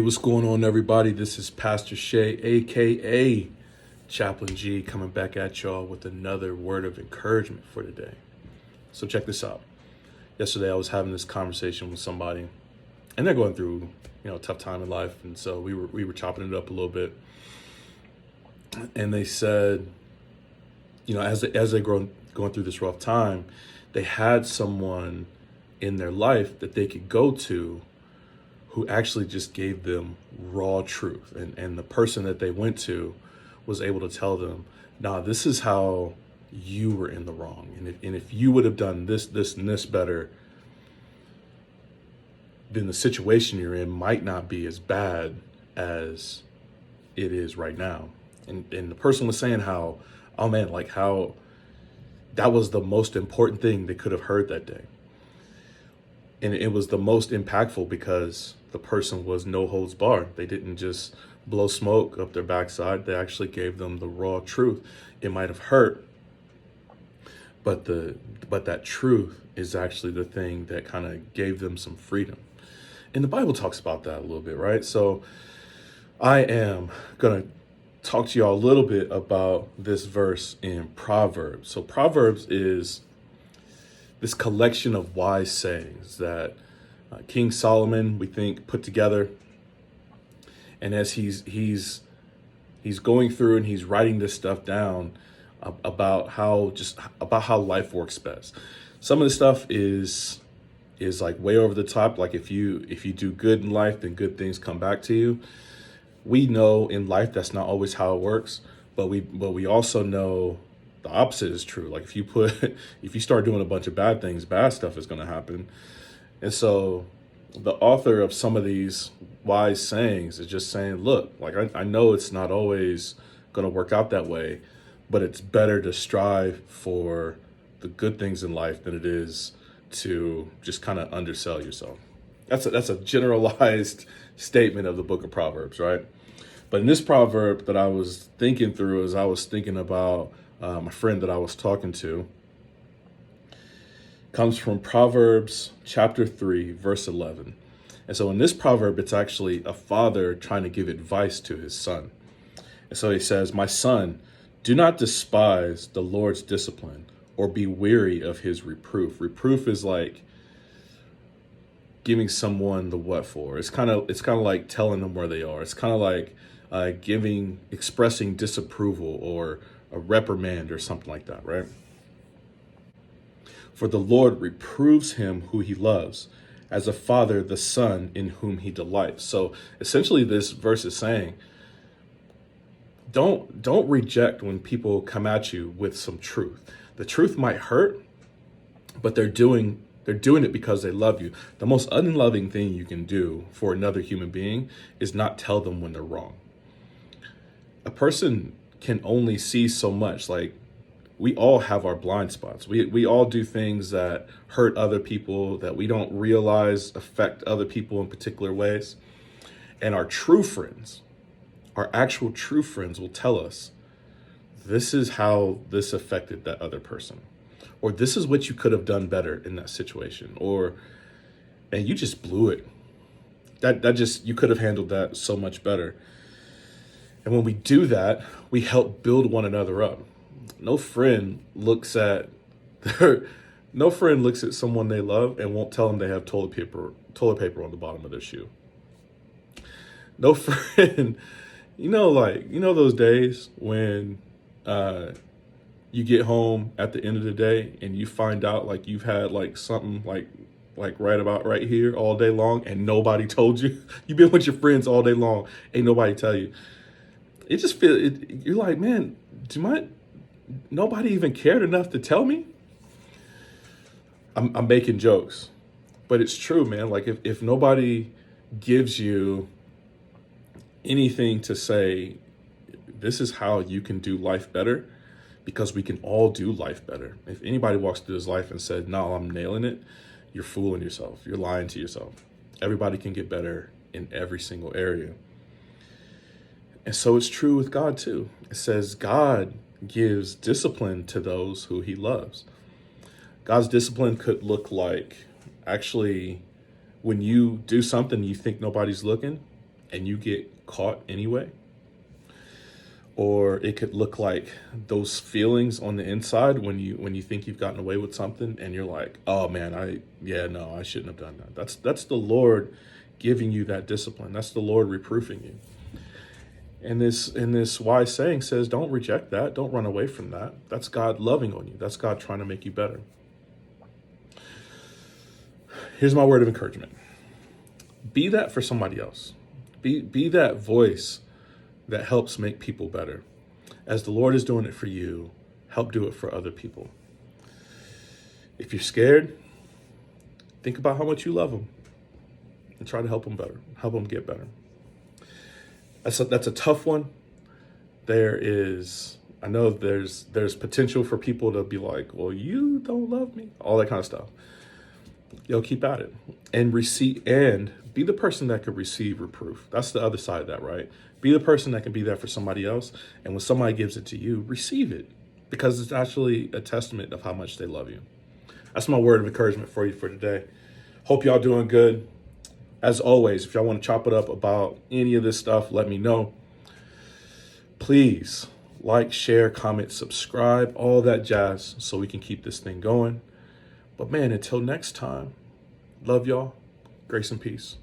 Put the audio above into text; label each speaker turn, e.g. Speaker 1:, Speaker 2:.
Speaker 1: What's going on, everybody? This is Pastor Shay, aka Chaplain G, coming back at y'all with another word of encouragement for today. So check this out. Yesterday, I was having this conversation with somebody, and they're going through, a tough time in life, and so we were chopping it up a little bit. And they said, as they going through this rough time, they had someone in their life that they could go to who actually just gave them raw truth. And the person that they went to was able to tell them, nah, this is how you were in the wrong. And if you would have done this, and this better, then the situation you're in might not be as bad as it is right now. And the person was saying how that was the most important thing they could have heard that day. And it was the most impactful because the person was no holds barred. They didn't just blow smoke up their backside. They actually gave them the raw truth. It might have hurt, but that truth is actually the thing that kind of gave them some freedom. And the Bible talks about that a little bit, right? So I am going to talk to y'all a little bit about this verse in Proverbs. So Proverbs is this collection of wise sayings that King Solomon, we think, put together. And as he's going through and he's writing this stuff down about how life works best. Some of the stuff is like way over the top. Like if you do good in life, then good things come back to you. We know in life that's not always how it works, but we also know the opposite is true. Like if you start doing a bunch of bad things, bad stuff is going to happen. And so the author of some of these wise sayings is just saying, look, like I know it's not always going to work out that way, but it's better to strive for the good things in life than it is to just kind of undersell yourself. That's a generalized statement of the book of Proverbs, right? But in this proverb that I was thinking through as I was thinking about my friend that I was talking to, comes from Proverbs chapter 3, verse 11. And so in this proverb, it's actually a father trying to give advice to his son. And so he says, "My son, do not despise the Lord's discipline or be weary of his reproof." Reproof is like giving someone the what for. It's kind of like telling them where they are. It's kind of like expressing disapproval or a reprimand or something like that, right? "For the Lord reproves him who he loves, as a father the son in whom he delights." So essentially this verse is saying, don't reject when people come at you with some truth. The truth might hurt, but they're doing it because they love you. The most unloving thing you can do for another human being is not tell them when they're wrong. A person can only see so much. Like, we all have our blind spots. We all do things that hurt other people that we don't realize affect other people in particular ways. And our true friends, our actual true friends, will tell us, this is how this affected that other person. Or this is what you could have done better in that situation. Or, and you just blew it. You could have handled that so much better. And when we do that, we help build one another up. No friend looks at someone they love and won't tell them they have toilet paper on the bottom of their shoe. No friend, those days when you get home at the end of the day and you find out like you've had like something like right about right here all day long and nobody told you. You've been with your friends all day long, ain't nobody tell you. It just you're like, man, nobody even cared enough to tell me? I'm making jokes, but it's true, man. Like if nobody gives you anything to say, this is how you can do life better, because we can all do life better. If anybody walks through this life and said, no, I'm nailing it, you're fooling yourself. You're lying to yourself. Everybody can get better in every single area. And so it's true with God too. It says God gives discipline to those who he loves. God's discipline could look like actually when you do something you think nobody's looking and you get caught anyway. Or it could look like those feelings on the inside when you think you've gotten away with something and you're like, oh man, I shouldn't have done that. That's the Lord giving you that discipline. That's the Lord reproofing you. And this wise saying says, don't reject that. Don't run away from that. That's God loving on you. That's God trying to make you better. Here's my word of encouragement. Be that for somebody else. Be that voice that helps make people better. As the Lord is doing it for you, help do it for other people. If you're scared, think about how much you love them and try to help them better, help them get better. That's a tough one. I know there's potential for people to be like, well, you don't love me, all that kind of stuff. Keep at it and be the person that could receive reproof. That's the other side of that, right? Be the person that can be there for somebody else. And when somebody gives it to you, receive it, because it's actually a testament of how much they love you. That's my word of encouragement for you for today. Hope y'all doing good. As always, if y'all want to chop it up about any of this stuff, let me know. Please like, share, comment, subscribe, all that jazz so we can keep this thing going. But man, until next time, love y'all. Grace and peace.